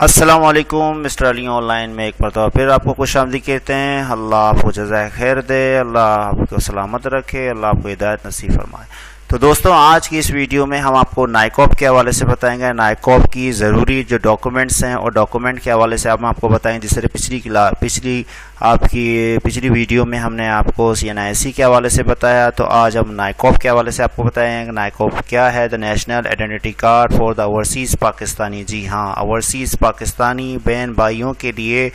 अस्सलाम वालेकुम mister Ali online में एक मरतबा फिर आपको खुशामदीद कहते हैं। अल्लाह आपको जज़ाए खैर दे, अल्लाह आपको सलामत रखे, अल्लाह आपको हिदायत नसीब फरमाए। तो दोस्तों आज की इस वीडियो में हम आपको नाइकॉप के हवाले से बताएंगे, नाइकॉप की ज़रूरी जो डॉक्यूमेंट्स हैं और डॉक्यूमेंट के हवाले से हम आपको बताएंगे। जिस तरह पिछली वीडियो में हमने आपको CNIC के हवाले से बताया, तो आज हम नाइकॉप के हवाले से आपको बताएंगे। नाइकॉप क्या है? The national identity card for the overseas Pakistani. जी हाँ, ओवरसीज़ पाकिस्तानी बहन भाइयों के लिए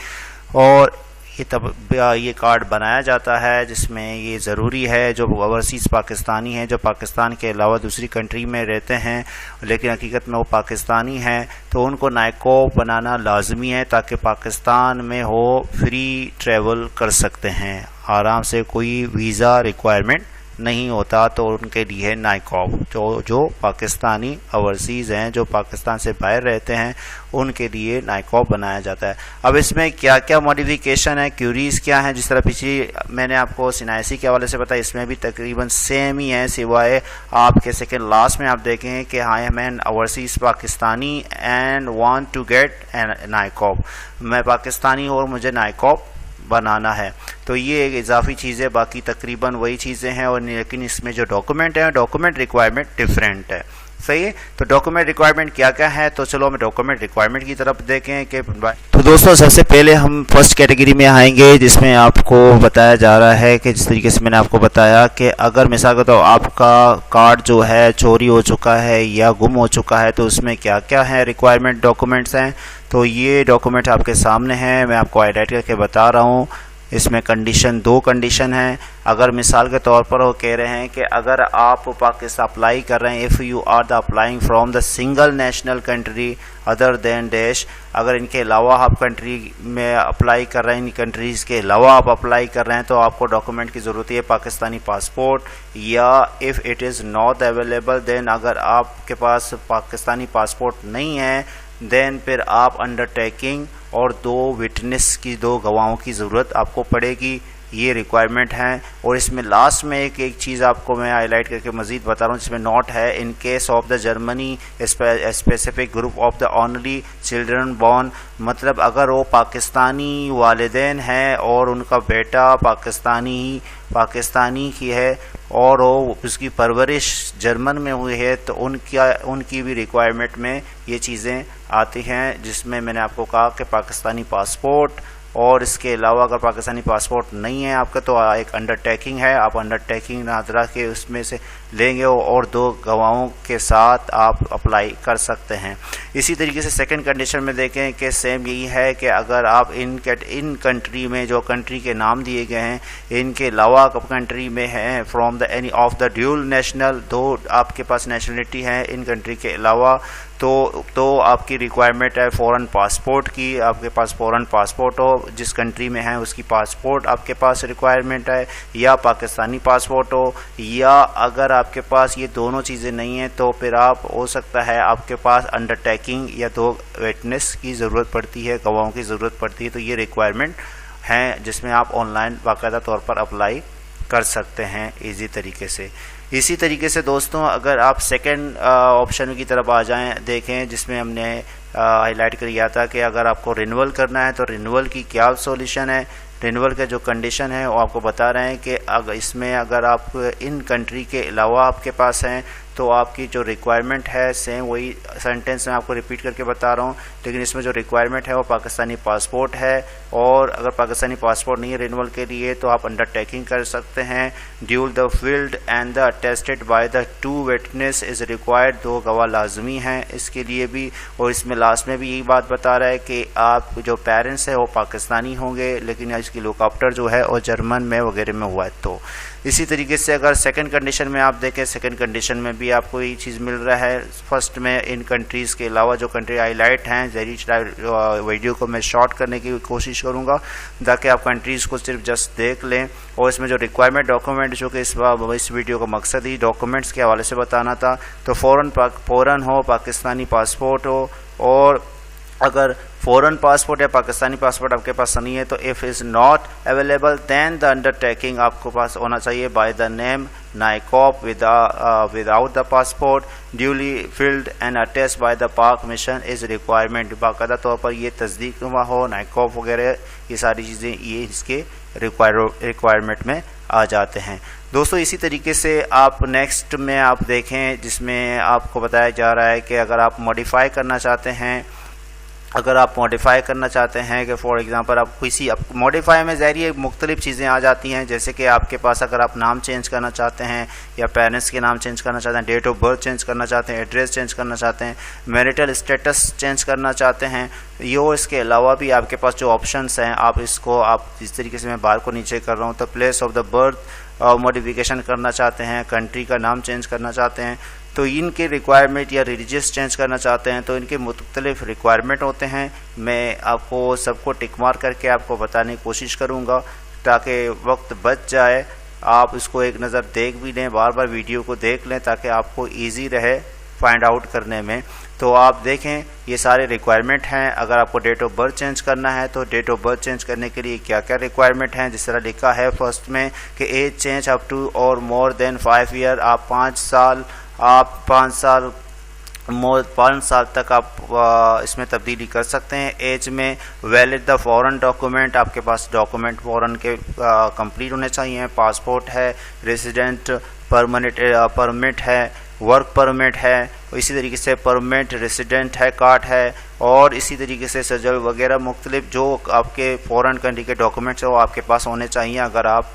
और ये कार्ड बनाया जाता है, जिसमें ये ज़रूरी है जो ओवरसीज़ पाकिस्तानी हैं, जो पाकिस्तान के अलावा दूसरी कंट्री में रहते हैं लेकिन हकीकत में वो पाकिस्तानी हैं, तो उनको नाइकॉप बनाना लाजमी है ताकि पाकिस्तान में हो फ्री ट्रैवल कर सकते हैं आराम से, कोई वीज़ा रिक्वायरमेंट नहीं होता। तो उनके लिए नाइकॉप जो पाकिस्तानी ओवरसीज़ हैं, जो पाकिस्तान से बाहर रहते हैं, उनके लिए नाइकॉप बनाया जाता है। अब इसमें क्या क्या मॉडिफिकेशन है, क्यूरीज क्या है, जिस तरह पिछली मैंने आपको CNIC के हवाले से बताया, इसमें भी तकरीबन सेम ही है, सिवाय आपके सेकेंड लास्ट में आप देखें कि I am an overseas Pakistani and want to get an NICOP. मैं पाकिस्तानी और मुझे नाइकॉप बनाना है। तो ये एक इजाफी चीज़ें, बाकी तकरीबन वही चीज़ें हैं, और लेकिन इसमें जो डॉक्यूमेंट है, डॉक्यूमेंट रिक्वायरमेंट डिफरेंट है। सही है। तो डॉक्यूमेंट रिक्वायरमेंट क्या क्या है, तो चलो हम डॉक्यूमेंट रिक्वायरमेंट की तरफ देखें कि तो दोस्तों सबसे पहले हम फर्स्ट कैटेगरी में आएंगे, जिसमें आपको बताया जा रहा है कि जिस तरीके से मैंने आपको बताया कि अगर मिसाल के तौर आपका कार्ड जो है चोरी हो चुका है या गुम हो चुका है, तो उसमें क्या क्या है रिक्वायरमेंट डॉक्यूमेंट्स हैं। तो ये डॉक्यूमेंट आपके सामने हैं, मैं आपको हाईलाइट करके बता रहा हूँ। इसमें दो कंडीशन हैं। अगर मिसाल के तौर पर वो कह रहे हैं कि अगर आप पाकिस्तान अप्लाई कर रहे हैं, if you are the applying from the single national country other than dash, अगर इनके अलावा आप कंट्री में अप्लाई कर रहे हैं, इन कंट्रीज़ के अलावा आप अप्लाई कर रहे हैं, तो आपको डॉक्यूमेंट की ज़रूरत है पाकिस्तानी पासपोर्ट, या if it is not available then, अगर आपके पास पाकिस्तानी पासपोर्ट नहीं है देन फिर आप अंडरटेकिंग और 2 विटनेस की, 2 गवाहों की ज़रूरत आपको पड़ेगी। ये रिक्वायरमेंट हैं। और इसमें लास्ट में एक चीज़ आपको मैं हाईलाइट करके मज़ीद बता रहा हूँ, जिसमें नोट है, इन case of the Germany specific group of the only children born, मतलब अगर वो पाकिस्तानी वालिदैन हैं और उनका बेटा पाकिस्तानी की है और वो उसकी परवरिश जर्मन में हुई है, तो उनकी भी रिक्वायरमेंट में ये चीज़ें आती हैं, जिसमें मैंने आपको कहा कि पाकिस्तानी पासपोर्ट, और इसके अलावा अगर पाकिस्तानी पासपोर्ट नहीं है आपका, तो एक अंडरटेकिंग है, आप अंडरटेकिंग नादरा के उसमें से लेंगे और 2 गवाहों के साथ आप अप्लाई कर सकते हैं। इसी तरीके से सेकंड कंडीशन में देखें कि सेम यही है कि अगर आप इन कंट्री में, जो कंट्री के नाम दिए गए हैं, इनके अलावा कंट्री में हैं from the any of the dual national, 2 आपके पास नेशनलिटी है इन कंट्री के अलावा, तो आपकी रिक्वायरमेंट है फ़ॉरेन पासपोर्ट की, आपके पास फ़ॉरेन पासपोर्ट हो, जिस कंट्री में है उसकी पासपोर्ट आपके पास रिक्वायरमेंट है, या पाकिस्तानी पासपोर्ट हो, या अगर आपके पास ये दोनों चीज़ें नहीं हैं तो फिर आप हो सकता है आपके पास अंडरटेकिंग या 2 विटनेस की ज़रूरत पड़ती है, गवाहों की ज़रूरत पड़ती है। तो ये रिक्वायरमेंट हैं जिसमें आप ऑनलाइन बाकायदा तौर पर अप्लाई कर सकते हैं ईजी तरीके से। इसी तरीके से दोस्तों अगर आप सेकंड ऑप्शन की तरफ आ जाएं, देखें जिसमें हमने हाईलाइट किया था कि अगर आपको रिन्यूअल करना है तो रिन्यूअल की क्या सॉल्यूशन है। रिन्यूअल का जो कंडीशन है वो आपको बता रहे हैं कि अगर आप इन कंट्री के अलावा आपके पास हैं, तो आपकी जो रिक्वायरमेंट है, सेम वही सेंटेंस में आपको रिपीट करके बता रहा हूँ, लेकिन इसमें जो रिक्वायरमेंट है वो पाकिस्तानी पासपोर्ट है, और अगर पाकिस्तानी पासपोर्ट नहीं है रिन्यूअल के लिए तो आप अंडरटेकिंग कर सकते हैं। Dual the field and the attested by the 2 witness is required, 2 गवाह लाजमी हैं इसके लिए भी। और इसमें लास्ट में भी यही बात बता रहा है कि आप जो पेरेंट्स है वो पाकिस्तानी होंगे, लेकिन इसकी लुकआफ्टर जो है वो जर्मन में वगैरह में हुआ है। तो इसी तरीके से अगर सेकंड कंडीशन में आप देखें, सेकंड कंडीशन में भी आपको यही चीज़ मिल रहा है। फर्स्ट में इन कंट्रीज़ के अलावा जो कंट्री हाईलाइट हैं, वीडियो को मैं शॉर्ट करने की कोशिश करूंगा ताकि आप कंट्रीज़ को सिर्फ जस्ट देख लें। और इसमें जो रिक्वायरमेंट डॉक्यूमेंट, जो कि इस वीडियो का मकसद ही डॉक्यूमेंट्स के हवाले से बताना था, तो फ़ौरन हो, पाकिस्तानी पासपोर्ट हो, और अगर फॉरेन पासपोर्ट या पाकिस्तानी पासपोर्ट आपके पास नहीं है तो if is not available then the undertaking आपको पास होना चाहिए by the name NICOP without the passport duly filled and attest by the Pak mission is requirement. बाकायदा तौर पर ये तस्दीक हुआ हो, नाइकॉप वगैरह ये सारी चीज़ें ये इसके रिक्वायरमेंट में आ जाते हैं। दोस्तों इसी तरीके से आप नेक्स्ट में आप देखें जिसमें आपको बताया जा रहा है कि अगर आप मॉडिफाई करना चाहते हैं, कि फॉर एग्जांपल आप किसी मॉडिफाई में ज़रिए मुख्तलिफ चीज़ें आ जाती हैं, जैसे कि आपके पास अगर आप नाम चेंज करना चाहते हैं या पेरेंट्स के नाम चेंज करना चाहते हैं, डेट ऑफ बर्थ चेंज करना चाहते हैं, एड्रेस चेंज करना चाहते हैं, मैरिटल स्टेटस चेंज करना चाहते हैं, यो इसके अलावा भी आपके पास जो ऑप्शंस हैं आप इसको आप जिस तरीके से मैं बार को नीचे कर रहा हूँ तो place of the birth modification करना चाहते हैं, कंट्री का नाम चेंज करना चाहते हैं, तो इनके रिक्वायरमेंट या रिलीजियस चेंज करना चाहते हैं तो इनके मुख्तलिफ रिक्वायरमेंट होते हैं। मैं आपको सबको टिक मार करके आपको बताने की कोशिश करूँगा ताकि वक्त बच जाए, आप इसको एक नज़र देख भी लें, बार बार वीडियो को देख लें ताकि आपको ईजी रहे फाइंड आउट करने में। तो आप देखें ये सारे रिक्वायरमेंट हैं। अगर आपको डेट ऑफ बर्थ चेंज करना है तो डेट ऑफ बर्थ चेंज करने के लिए क्या क्या रिक्वायरमेंट हैं, जिस तरह लिखा है फर्स्ट में कि एज चेंज अप टू और मोर देन 5 ईयर, आप 5 साल तक आप इसमें तब्दीली कर सकते हैं। एज में वैलिड द फॉरेन डॉक्यूमेंट, आपके पास डॉक्यूमेंट फॉरेन के कंप्लीट होने चाहिए, पासपोर्ट है, रेजिडेंट परमिट है, वर्क परमिट है, इसी तरीके से परमिट रेसिडेंट है कार्ड है, और इसी तरीके से सजल वगैरह मुख्तलिफ जो आपके फॉरेन कंट्री के डॉक्यूमेंट्स हैं वो आपके पास होने चाहिए अगर आप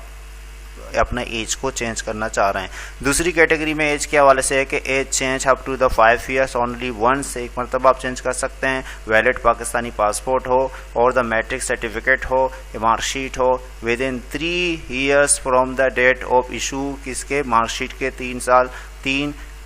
अपना एज को चेंज करना चाह रहे हैं। दूसरी कैटेगरी में एज के हवाले से है कि age change up to the 5 years only once, एक मरतबा आप चेंज कर सकते हैं, वैलिड पाकिस्तानी पासपोर्ट हो और द मैट्रिक सर्टिफिकेट हो, मार्कशीट हो within 3 years from the date of issue, किसके मार्कशीट के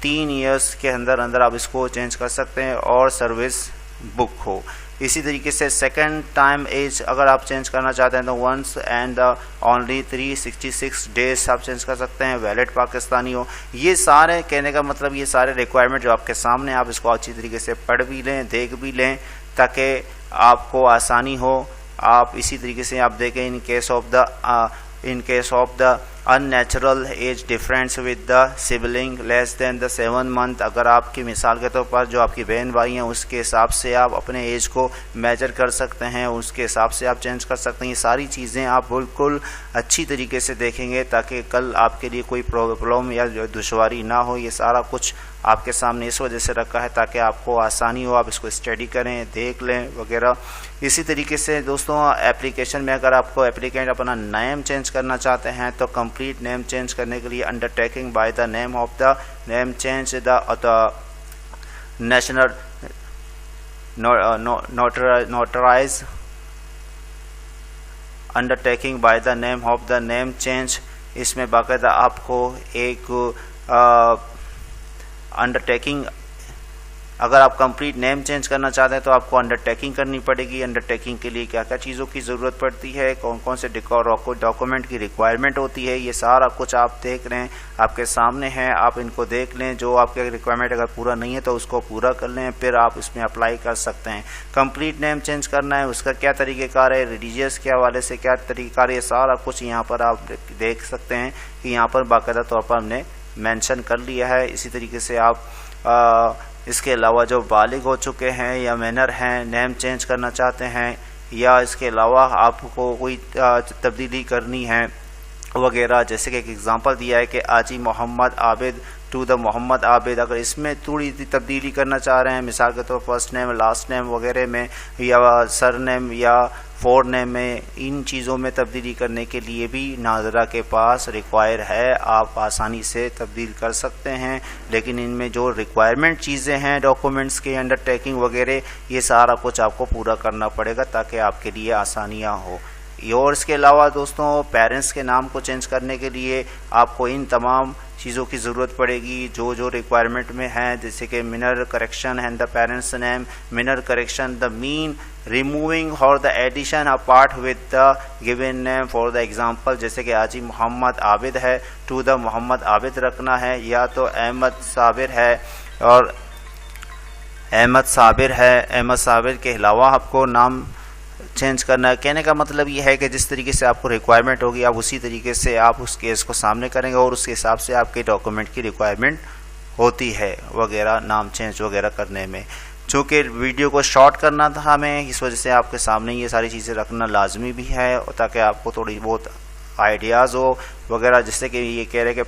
3 ईयर्स के अंदर आप इसको चेंज कर सकते हैं, और सर्विस बुक हो। इसी तरीके से सेकंड टाइम एज अगर आप चेंज करना चाहते हैं तो वंस एंड ओनली 366 डेज आप चेंज कर सकते हैं, वैलिड पाकिस्तानी हो। ये सारे कहने का मतलब ये सारे रिक्वायरमेंट जो आपके सामने, आप इसको अच्छी तरीके से पढ़ भी लें, देख भी लें ताकि आपको आसानी हो। आप इसी तरीके से आप देखें इन case of the unnatural age difference with the sibling less than the 7 month, अगर आपकी मिसाल के तौर पर जो आपकी बहन भाई हैं उसके हिसाब से आप अपने एज को मेजर कर सकते हैं, उसके हिसाब से आप चेंज कर सकते हैं। ये सारी चीज़ें आप बिल्कुल अच्छी तरीके से देखेंगे ताकि कल आपके लिए कोई प्रॉब्लम या दुश्वारी ना हो। ये सारा कुछ आपके सामने इस वजह से रखा है ताकि आपको आसानी हो, आप इसको स्टडी करें, देख लें वगैरह। इसी तरीके से दोस्तों एप्लीकेशन में अगर आपको एप्लीकेंट अपना नेम चेंज करना चाहते हैं तो कंप्लीट नेम चेंज करने के लिए undertaking by the name of the name change the national notarize undertaking by the name of the name change, इसमें बाकायदा आपको एक अंडरटेकिंग अगर आप कंप्लीट नेम चेंज करना चाहते हैं तो आपको अंडरटेकिंग करनी पड़ेगी। अंडरटेकिंग के लिए क्या क्या चीज़ों की ज़रूरत पड़ती है, कौन कौन से डॉक्यूमेंट की रिक्वायरमेंट होती है, ये सारा कुछ आप देख रहे हैं, आपके सामने है, आप इनको देख लें। जो आपके रिक्वायरमेंट अगर पूरा नहीं है तो उसको पूरा कर लें, फिर आप इसमें अप्लाई कर सकते हैं। कंप्लीट नेम चेंज करना है, उसका क्या तरीक़ेकार है, रिलीजियस के हवाले से क्या तरीक़ेकार है, ये सारा कुछ यहाँ पर आप देख सकते हैं कि यहाँ पर बाकायदा तौर पर हमने मेंशन कर लिया है। इसी तरीके से आप इसके अलावा जो बालिग हो चुके हैं या मैनर हैं, नेम चेंज करना चाहते हैं, या इसके अलावा आपको कोई तब्दीली करनी है वगैरह, जैसे कि एक एग्ज़ाम्पल दिया है कि आजी मोहम्मद आबिद टू द मोहम्मद आबिद, अगर इसमें थोड़ी तब्दीली करना चाह रहे हैं, मिसाल के तौर फर्स्ट नेम लास्ट नेम वगैरह में, या सर नेम या फोर नेम में, इन चीज़ों में तब्दीली करने के लिए भी नाज़रा के पास रिक्वायर है, आप आसानी से तब्दील कर सकते हैं। लेकिन इनमें जो रिक्वायरमेंट चीज़ें हैं डॉक्यूमेंट्स के अंडरटेकिंग वगैरह, ये सारा कुछ आपको पूरा करना पड़ेगा ताकि आपके लिए आसानियाँ हो। और इसके अलावा दोस्तों पेरेंट्स के नाम को चेंज करने के लिए आपको इन तमाम चीज़ों की ज़रूरत पड़ेगी जो रिक्वायरमेंट में है, जैसे कि minor correction and the parents name, minor correction the mean removing और the addition a part with the given name. For the example जैसे कि आजी मोहम्मद आबिद है टू द मोहम्मद आबिद रखना है, या तो अहमद साबिर है और अहमद साबिर है। अहमद साबिर के अलावा आपको नाम चेंज करना है। कहने का मतलब ये है कि जिस तरीके से आपको रिक्वायरमेंट होगी आप उसी तरीके से आप उस केस को सामने करेंगे और उसके हिसाब से आपके डॉक्यूमेंट की रिक्वायरमेंट होती है वगैरह, नाम चेंज वगैरह करने में। चूँकि वीडियो को शॉर्ट करना था हमें, इस वजह से आपके सामने ये सारी चीज़ें रखना लाजमी भी है ताकि आपको थोड़ी बहुत आइडियाज़ हो वगैरह। जिससे कि ये कह रहे हैं कि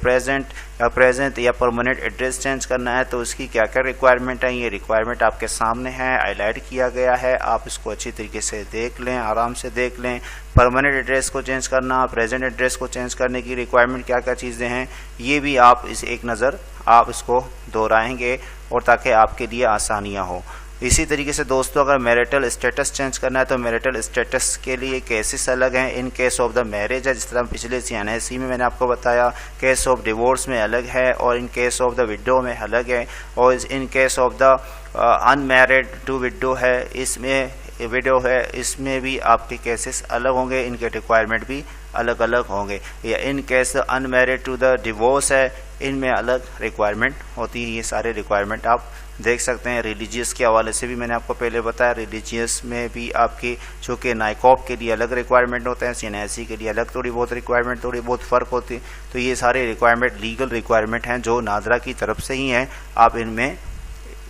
प्रेजेंट या परमानेंट एड्रेस चेंज करना है तो उसकी क्या क्या रिक्वायरमेंट है, ये रिक्वायरमेंट आपके सामने है, हाईलाइट किया गया है। आप इसको अच्छी तरीके से देख लें, आराम से देख लें। परमानेंट एड्रेस को चेंज करना, प्रेजेंट एड्रेस को चेंज करने की रिक्वायरमेंट क्या क्या चीज़ें हैं, ये भी आप इस एक नज़र आप इसको दोहराएंगे और ताकि आपके लिए आसानियाँ हो। इसी तरीके से दोस्तों अगर मैरिटल स्टेटस चेंज करना है तो मैरिटल स्टेटस के लिए केसेस अलग हैं। इन केस ऑफ द मैरिज है, जिस तरह पिछले CNSE में मैंने आपको बताया, केस ऑफ डिवोर्स में अलग है और in case of the widow में अलग है। और in case of the unmarried to widow है, इसमें विडो है, इसमें भी आपके केसेस अलग होंगे, इनके रिक्वायरमेंट भी अलग अलग होंगे। या in case unmarried to the divorce है, इनमें अलग रिक्वायरमेंट होती है। ये सारे रिक्वायरमेंट आप देख सकते हैं। रिलीजियस के हवाले से भी मैंने आपको पहले बताया, रिलीजियस में भी आपकी चूँकि नाइकॉब के लिए अलग रिक्वायरमेंट होते हैं, CNSE के लिए अलग थोड़ी बहुत रिक्वायरमेंट, थोड़ी बहुत फ़र्क होती है। तो ये सारे रिक्वायरमेंट लीगल रिक्वायरमेंट हैं जो नादरा की तरफ से ही हैं। आप इनमें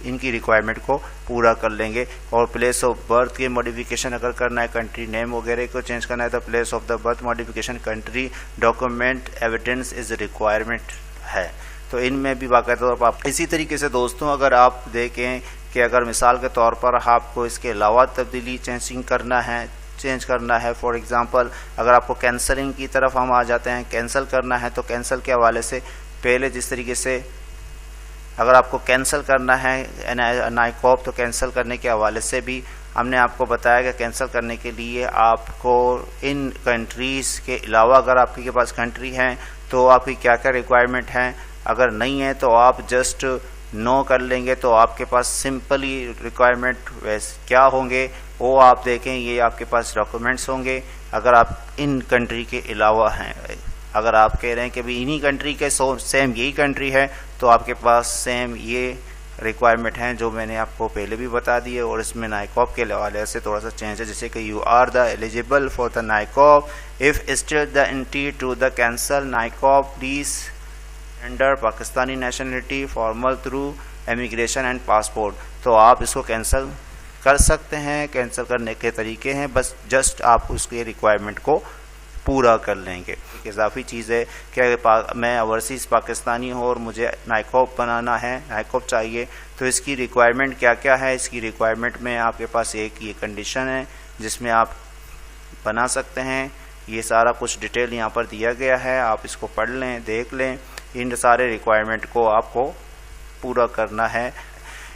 इनकी रिक्वायरमेंट को पूरा कर लेंगे। और प्लेस ऑफ बर्थ की मॉडिफिकेशन अगर करना है, कंट्री नेम वगैरह को चेंज करना है तो place of the birth modification country document evidence is requirement है। तो इनमें भी बाकायदा तौर पर आप इसी तरीके से दोस्तों अगर आप देखें कि अगर मिसाल के तौर पर आपको इसके अलावा तब्दीली चेंज करना है फॉर एग्ज़ाम्पल अगर आपको कैंसलिंग की तरफ हम आ जाते हैं, कैंसिल करना है तो कैंसिल के हवाले से पहले जिस तरीके से अगर आपको कैंसिल करना है नाइकॉब तो कैंसिल करने के हवाले से भी हमने आपको बताया कि कैंसिल करने के लिए आपको इन कंट्रीज़ के अलावा अगर आपके पास कंट्री हैं तो आपकी क्या क्या रिक्वायरमेंट हैं। अगर नहीं है तो आप जस्ट नो कर लेंगे तो आपके पास सिंपली रिक्वायरमेंट वैसे क्या होंगे वो आप देखें। ये आपके पास डॉक्यूमेंट्स होंगे अगर आप इन कंट्री के अलावा हैं। अगर आप कह रहे हैं कि भी इन्हीं कंट्री के सेम यही कंट्री है तो आपके पास सेम ये रिक्वायरमेंट हैं जो मैंने आपको पहले भी बता दिए। और इसमें नाइकॉब के हवाले से थोड़ा सा चेंज है, जैसे कि you are the eligible for the NICOP if still the anti to the cancel NICOP please under Pakistani nationality formal through immigration and passport. तो आप इसको कैंसिल कर सकते हैं। कैंसिल करने के तरीके हैं, बस जस्ट आप उसके रिक्वायरमेंट को पूरा कर लेंगे। एक इजाफी चीज़ है कि मैं ओवरसीज़ पाकिस्तानी हूँ और मुझे नाइकॉब बनाना है, नाइकॉब चाहिए, तो इसकी रिक्वायरमेंट क्या क्या है। इसकी रिक्वायरमेंट में आपके पास एक ये कंडीशन है जिसमें आप बना सकते हैं। ये सारा कुछ डिटेल यहाँ पर दिया गया है, आप इसको पढ़ लें, देख लें। इन सारे रिक्वायरमेंट को आपको पूरा करना है।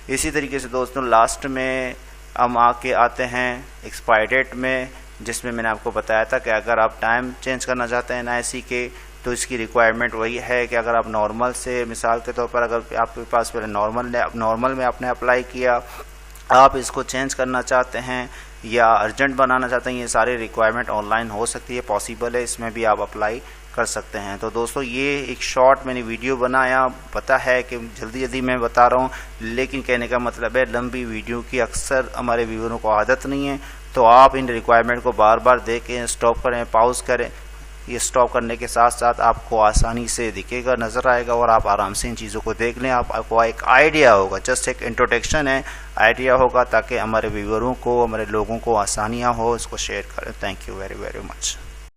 इसी तरीके से दोस्तों लास्ट में हम आते हैं एक्सपायर डेट में, जिसमें मैंने आपको बताया था कि अगर आप टाइम चेंज करना चाहते हैं NIC के तो इसकी रिक्वायरमेंट वही है कि अगर आप नॉर्मल से मिसाल के तौर पर अगर आपके पास पहले नॉर्मल में आपने अप्लाई किया, आप इसको चेंज करना चाहते हैं या अर्जेंट बनाना चाहते हैं, ये सारी रिक्वायरमेंट ऑनलाइन हो सकती है, पॉसिबल है, इसमें भी आप अप्लाई कर सकते हैं। तो दोस्तों ये एक शॉर्ट मैंने वीडियो बनाया, पता है कि जल्दी मैं बता रहा हूँ, लेकिन कहने का मतलब है लंबी वीडियो की अक्सर हमारे व्यूअरों को आदत नहीं है। तो आप इन रिक्वायरमेंट को बार बार देखें, स्टॉप करें, पॉज करें। ये स्टॉप करने के साथ साथ आपको आसानी से दिखेगा, नज़र आएगा और आप आराम से इन चीज़ों को देख लें। आपको एक आइडिया होगा, जस्ट एक इंट्रोडक्शन है, आइडिया होगा ताकि हमारे व्यूअरों को, हमारे लोगों को आसानियाँ हो, इसको शेयर करें। Thank you very very much.